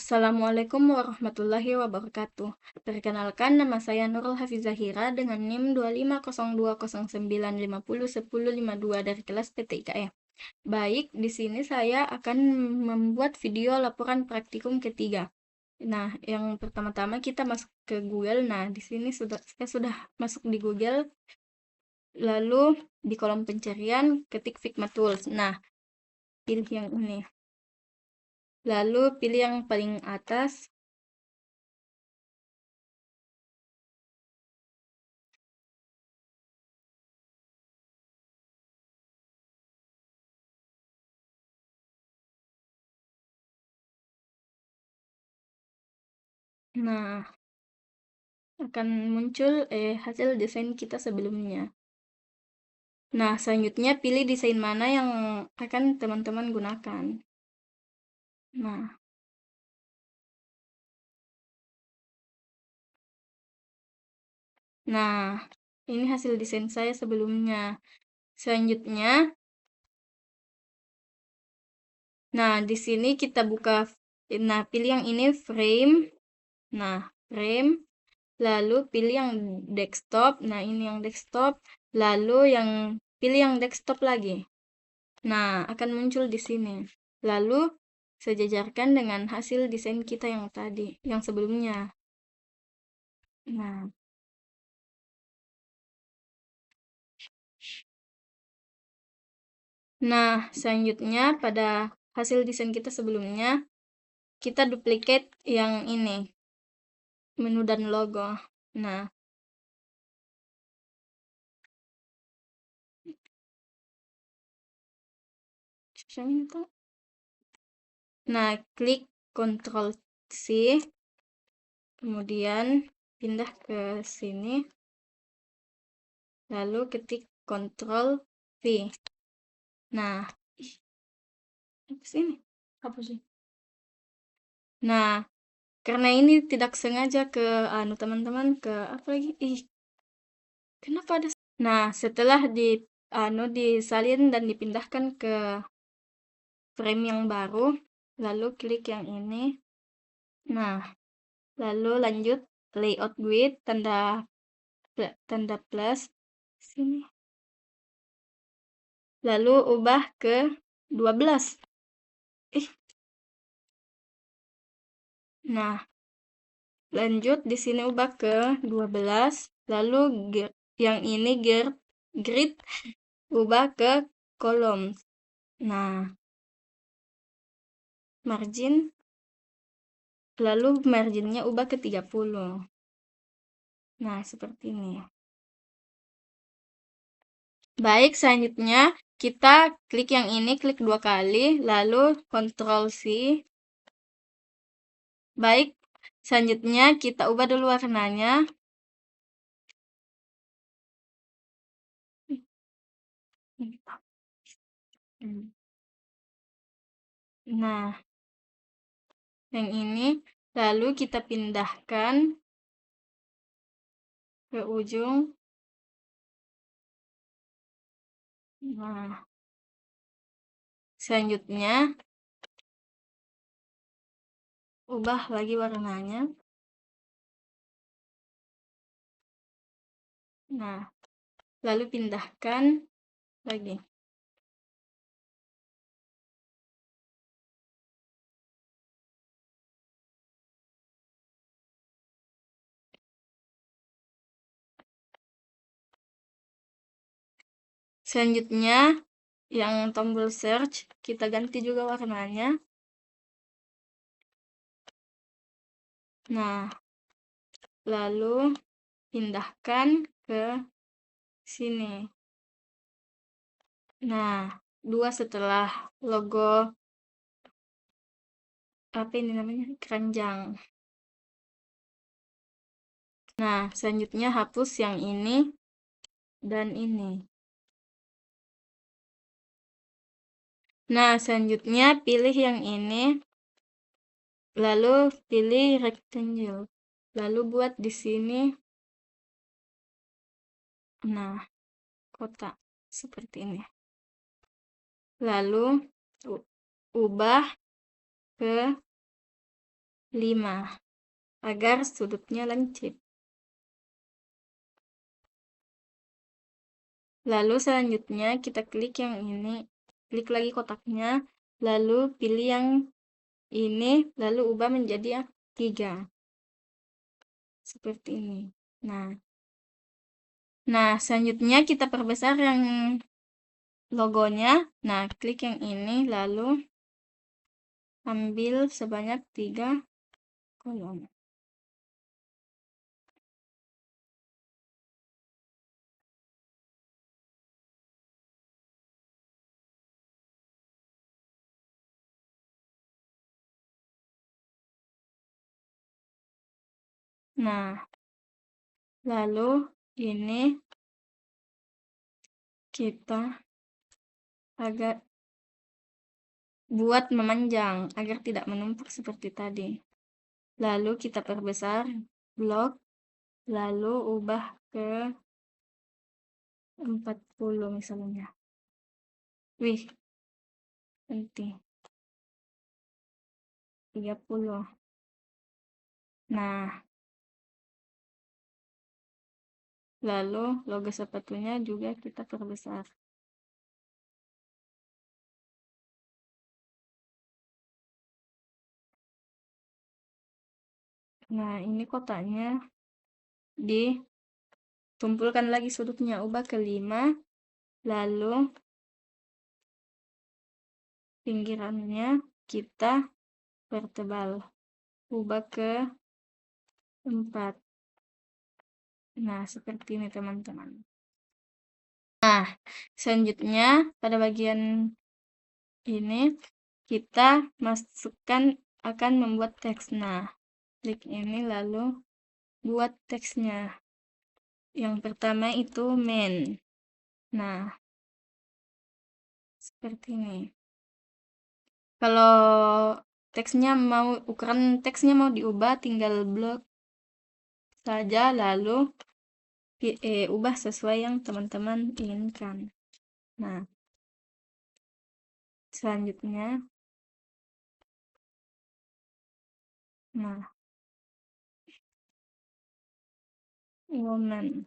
Assalamualaikum warahmatullahi wabarakatuh. Perkenalkan, nama saya Nurul Hafizahira dengan NIM 250209501052 dari kelas PTIKF. Baik, di sini saya akan membuat video laporan praktikum ketiga. Nah, yang pertama-tama kita masuk ke Google. Nah, di sini saya sudah masuk di Google. Lalu di kolom pencarian ketik Figma Tools. Nah, pilih yang ini. Lalu pilih yang paling atas. Nah, akan muncul hasil desain kita sebelumnya. Nah, selanjutnya pilih desain mana yang akan teman-teman gunakan. Nah, ini hasil desain saya sebelumnya. Selanjutnya, nah di sini kita buka, nah pilih yang ini frame. Nah, frame. Lalu pilih yang desktop. Nah, ini yang desktop. Lalu pilih yang desktop lagi. Nah, akan muncul di sini. Lalu sejajarkan dengan hasil desain kita yang tadi, yang sebelumnya. Nah, selanjutnya pada hasil desain kita sebelumnya, kita duplicate yang ini, menu dan logo. Nah, klik Ctrl C, kemudian pindah ke sini, lalu ketik Ctrl V. Nah, hapus ini. Nah, karena ini tidak sengaja ke teman-teman ke apa lagi? Kenapa ada? Nah, setelah disalin dan dipindahkan ke frame yang baru, lalu klik yang ini. Nah, lalu lanjut layout width tanda plus sini. Lalu ubah ke 12. Nah, lanjut di sini ubah ke 12, lalu yang ini grid ubah ke kolom. Nah, margin, lalu marginnya ubah ke 30. Nah, seperti ini. Baik, selanjutnya kita klik yang ini, klik 2 kali, lalu Ctrl C. Baik, selanjutnya kita ubah dulu warnanya. Nah, yang ini, lalu kita pindahkan ke ujung. Nah, selanjutnya ubah lagi warnanya. Nah, lalu pindahkan lagi. Selanjutnya, yang tombol search kita ganti juga warnanya. Nah, lalu pindahkan ke sini. Nah, 2 setelah logo apa ini namanya? Keranjang. Nah, selanjutnya hapus yang ini dan ini. Nah, selanjutnya pilih yang ini. Lalu pilih rectangle. Lalu buat di sini. Nah, kotak seperti ini. Lalu ubah ke 5 agar sudutnya lancip. Lalu selanjutnya kita klik yang ini, klik lagi kotaknya, lalu pilih yang ini, lalu ubah menjadi 3. Seperti ini. Nah, selanjutnya kita perbesar yang logonya. Nah, klik yang ini, lalu ambil sebanyak 3 kolom. Nah, lalu ini kita agak buat memanjang agar tidak menumpuk seperti tadi. Lalu kita perbesar blok, lalu ubah ke 40 misalnya. Wih, penting. 30. Nah, lalu logo sepatunya juga kita perbesar. Nah, ini kotaknya ditumpulkan lagi sudutnya, ubah ke 5, lalu pinggirannya kita pertebal, ubah ke 4. Nah, seperti ini teman-teman. Nah, selanjutnya pada bagian ini kita masukkan akan membuat teks. Nah, klik ini lalu buat teksnya. Yang pertama itu main. Nah, seperti ini. Kalau ukuran teksnya mau diubah, tinggal blok saja, lalu ubah sesuai yang teman-teman inginkan. Nah, selanjutnya, woman.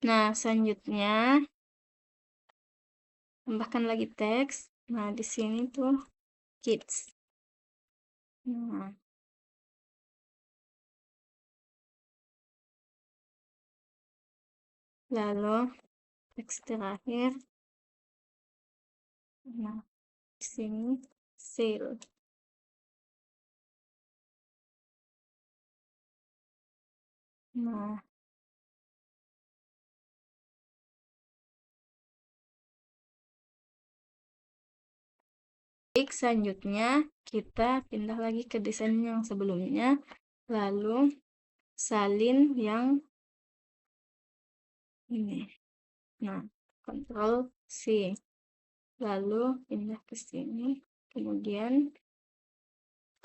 Nah, selanjutnya tambahkan lagi teks. Nah, di sini tuh kids. Nah, lalu teks terakhir. Nah, di sini sale. Nah, selanjutnya kita pindah lagi ke desain yang sebelumnya, lalu salin yang ini. Nah, Ctrl C, lalu pindah ke sini, kemudian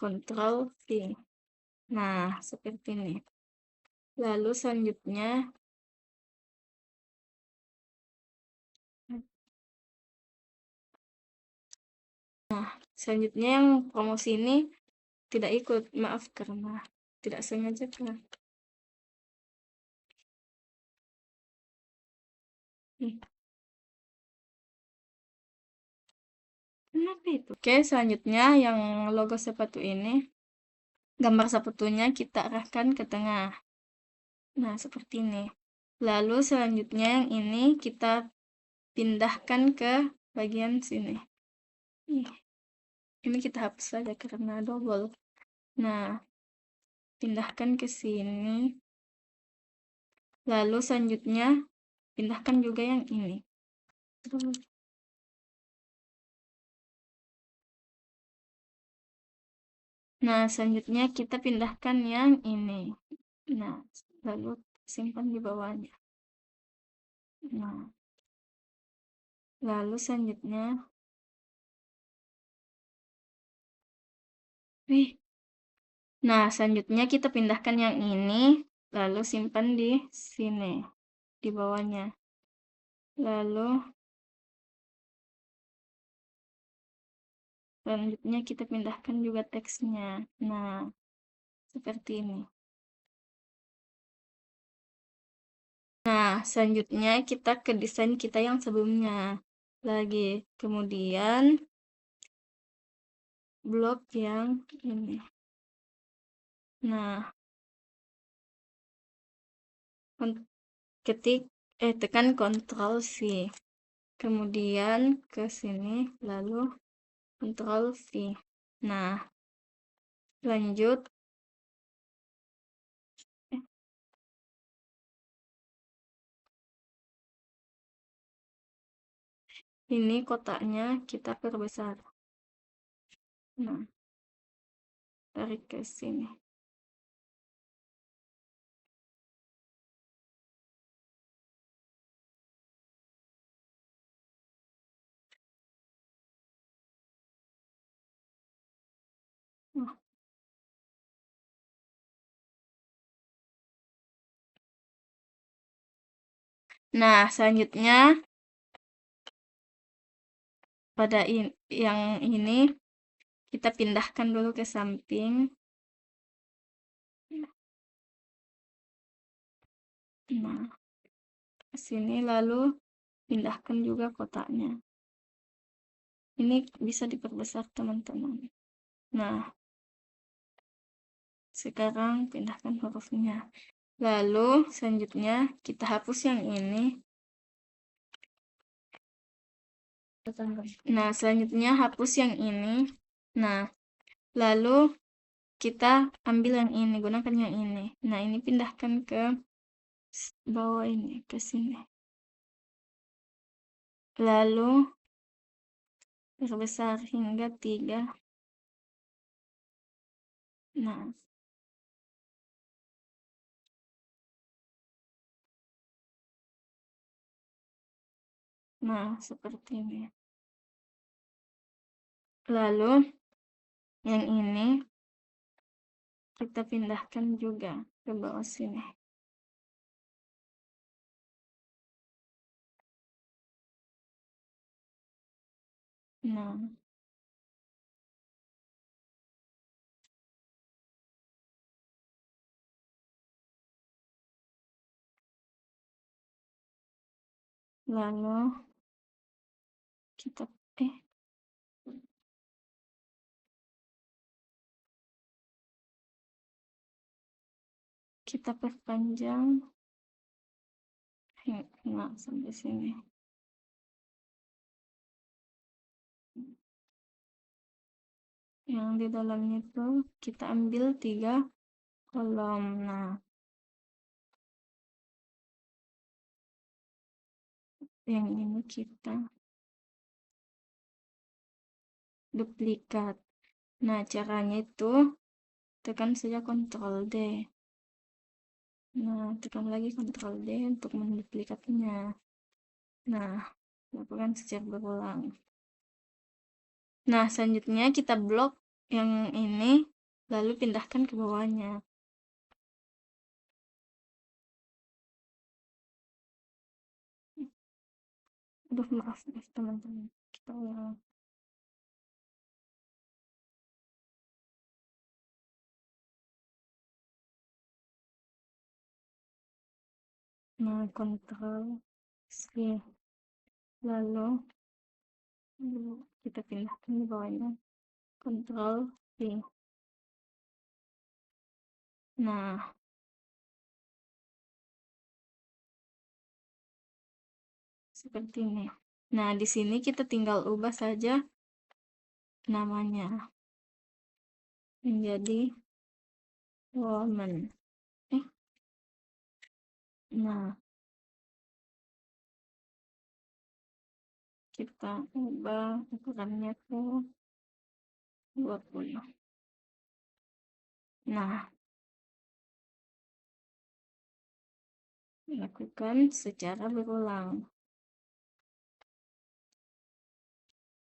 Ctrl V. Nah, seperti ini. Lalu selanjutnya yang promosi ini tidak ikut, maaf karena tidak sengaja kan. Kenapa itu? Oke, selanjutnya yang logo sepatu ini, gambar sepatunya kita arahkan ke tengah. Nah, seperti ini. Lalu selanjutnya yang ini kita pindahkan ke bagian sini. Ini kita hapus saja karena double. Nah, pindahkan ke sini. Lalu selanjutnya pindahkan juga yang ini. Nah, selanjutnya kita pindahkan yang ini. Nah, lalu simpan di bawahnya. Nah, lalu selanjutnya, nah selanjutnya kita pindahkan yang ini, lalu simpan di sini, di bawahnya. Lalu selanjutnya kita pindahkan juga teksnya. Nah, seperti ini. Nah, selanjutnya kita ke desain kita yang sebelumnya lagi. Kemudian blok yang ini. Nah, tekan Ctrl C. Kemudian ke sini, lalu Ctrl V. Nah, lanjut. Ini kotaknya kita perbesar. Nah, tarik ke sini. Nah, selanjutnya pada yang ini kita pindahkan dulu ke samping. Nah, ke sini lalu pindahkan juga kotaknya. Ini bisa diperbesar teman-teman. Nah, sekarang pindahkan hurufnya. Lalu selanjutnya kita hapus yang ini. Nah, selanjutnya hapus yang ini. Nah, lalu kita ambil yang ini, gunakan yang ini. Nah, ini pindahkan ke bawah ini, ke sini. Lalu perbesar hingga 3. Nah, seperti ini. Lalu yang ini kita pindahkan juga ke bawah sini. Nah, lalu kita kita perpanjang hingga sampai sini. Yang di dalamnya itu kita ambil 3 kolom. Nah, yang ini kita duplikat. Nah, caranya itu tekan saja Ctrl D. Nah, tekan lagi Ctrl D untuk menduplikatnya. Nah, lakukan secara berulang. Nah, selanjutnya kita blok yang ini, lalu pindahkan ke bawahnya. Aduh, maaf teman-teman. Kita ulang. Nah, Ctrl C. Lalu kita pindahkan di bawahnya. Ctrl V. Nah, seperti ini. Nah, di sini kita tinggal ubah saja namanya menjadi woman. Nah, kita ubah ukurannya ke 20. Nah, Lakukan secara berulang.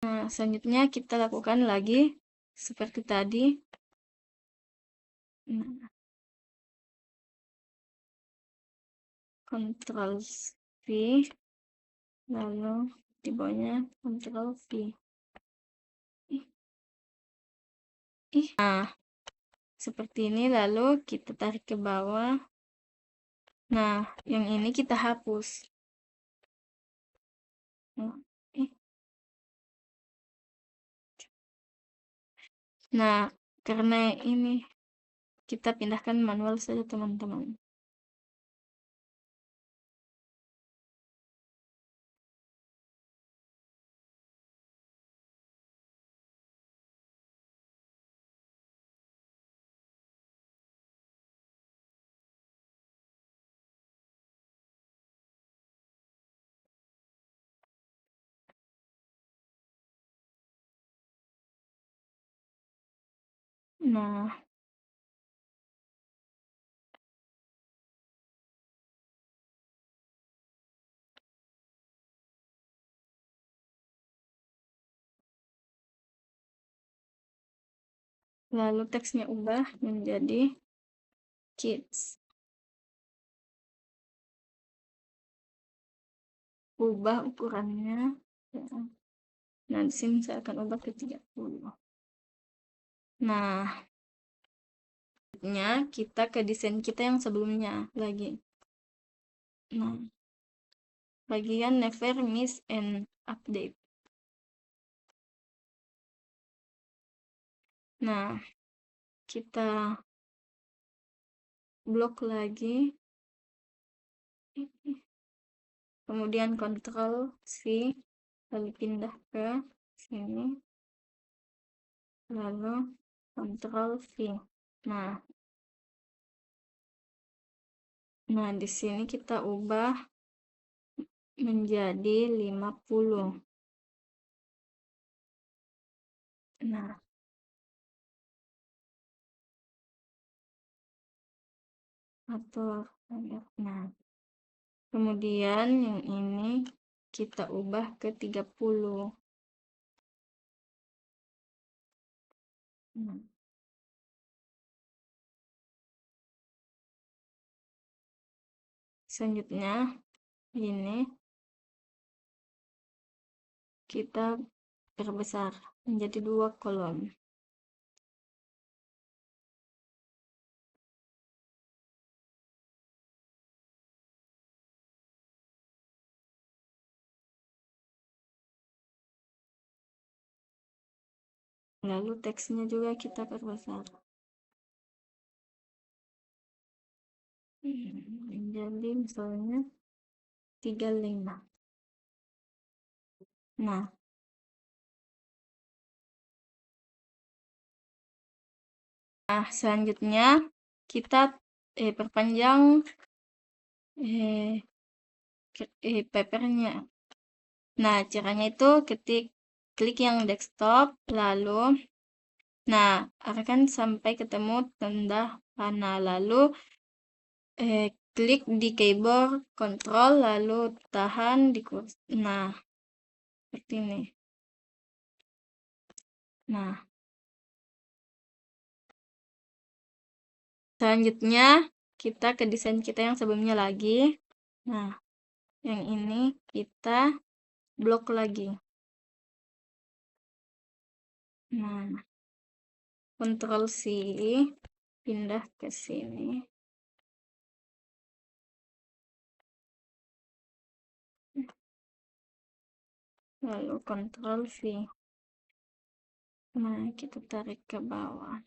Nah, selanjutnya kita lakukan lagi seperti tadi. Nah, Ctrl V, lalu di bawahnya Ctrl V. Nah, seperti ini, lalu kita tarik ke bawah. Nah, yang ini kita hapus. Nah, karena ini kita pindahkan manual saja, teman-teman. Nah, lalu teksnya ubah menjadi kids. Ubah ukurannya. Nah, di sini saya akan ubah ke 30. Nah, kita ke desain kita yang sebelumnya lagi. Nah, bagian never miss an update. Nah, kita blok lagi. Kemudian Ctrl C, lalu pindah ke sini, lalu Ctrl V. Nah, di sini kita ubah menjadi 50. Nah, atur. Nah, kemudian yang ini kita ubah ke 30. Nah, selanjutnya ini kita perbesar menjadi 2 kolom. Lalu teksnya juga kita perbesar menjadi misalnya 35. Nah, selanjutnya kita perpanjang papernya. Nah, caranya itu klik yang desktop, lalu arahkan sampai ketemu tanda panah, lalu klik di keyboard Ctrl, lalu tahan di kursi. Nah, seperti ini. Nah, selanjutnya kita ke desain kita yang sebelumnya lagi. Nah, yang ini kita blok lagi. Nah, Ctrl C, pindah ke sini. Lalu Ctrl V. Nah, kita tarik ke bawah.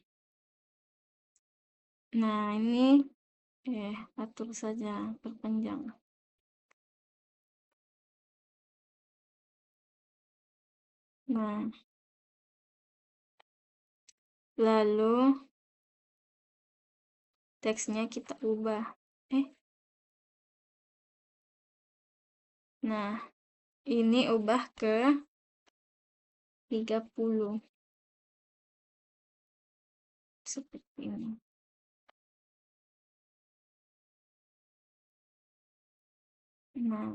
Nah, ini atur saja perpanjang. Nah, lalu teksnya kita ubah. Nah, ini ubah ke 30. Seperti ini. Nah,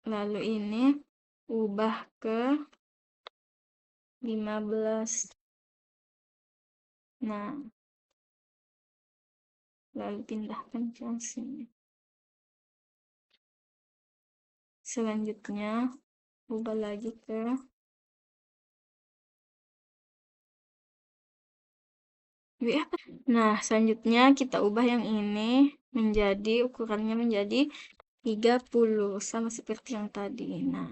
lalu ini ubah ke 15. Nah, lalu pindahkan ke sini. Selanjutnya ubah lagi ke Nah, selanjutnya kita ubah yang ini menjadi ukurannya menjadi 30 sama seperti yang tadi. Nah,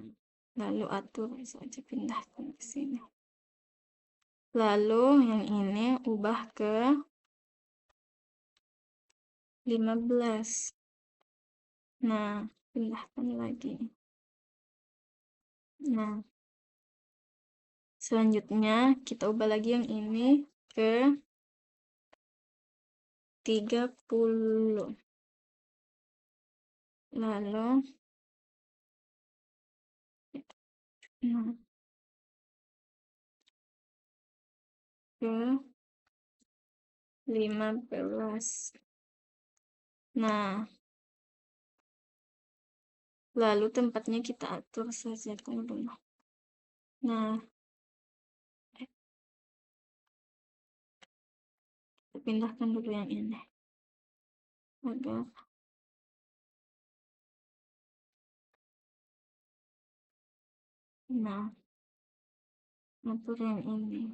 lalu atur saja, pindahkan ke sini. Lalu yang ini ubah ke 15. Nah, pindahkan lagi. Nah, selanjutnya kita ubah lagi yang ini ke 30. Lalu nah, ke 15. Nah, lalu tempatnya kita atur saja, tunggu dulu. Nah, kita pindahkan dulu yang ini agar nah, atur yang ini.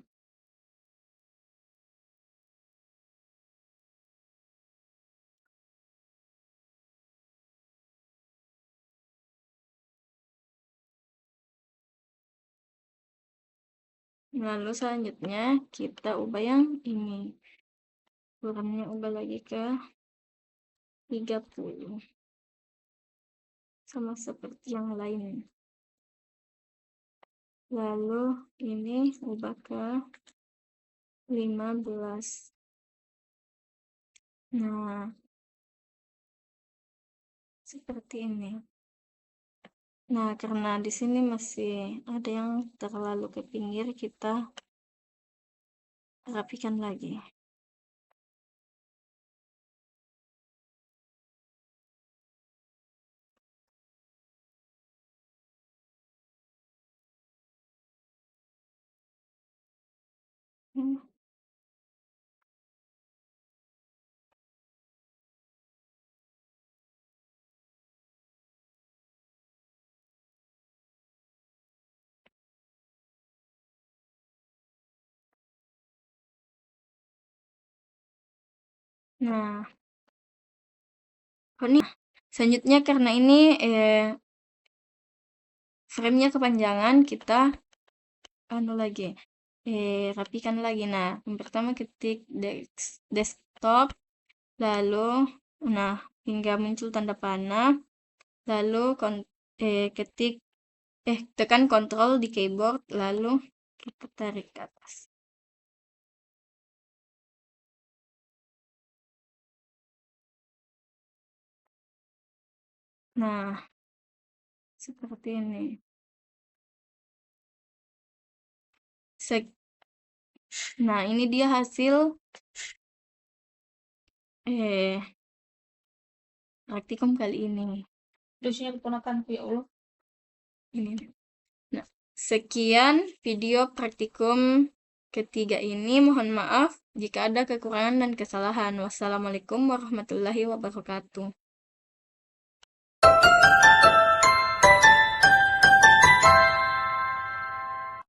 Lalu selanjutnya kita ubah yang ini. Ukurannya ubah lagi ke 30. Sama seperti yang lain. Lalu ini ubah ke 15. Nah, seperti ini. Nah, karena di sini masih ada yang terlalu ke pinggir, kita rapikan lagi. Nah, ini selanjutnya karena ini frame-nya kepanjangan, kita lagi rapikan lagi. Nah, yang pertama ketik desktop, lalu nah hingga muncul tanda panah, lalu ketik tekan Ctrl di keyboard, lalu kita tarik ke atas. Nah, seperti ini. Nah, ini dia hasil praktikum kali ini. Dosnya keponakanku, ya Allah. Ini. Nah, sekian video praktikum ketiga ini. Mohon maaf jika ada kekurangan dan kesalahan. Wassalamualaikum warahmatullahi wabarakatuh.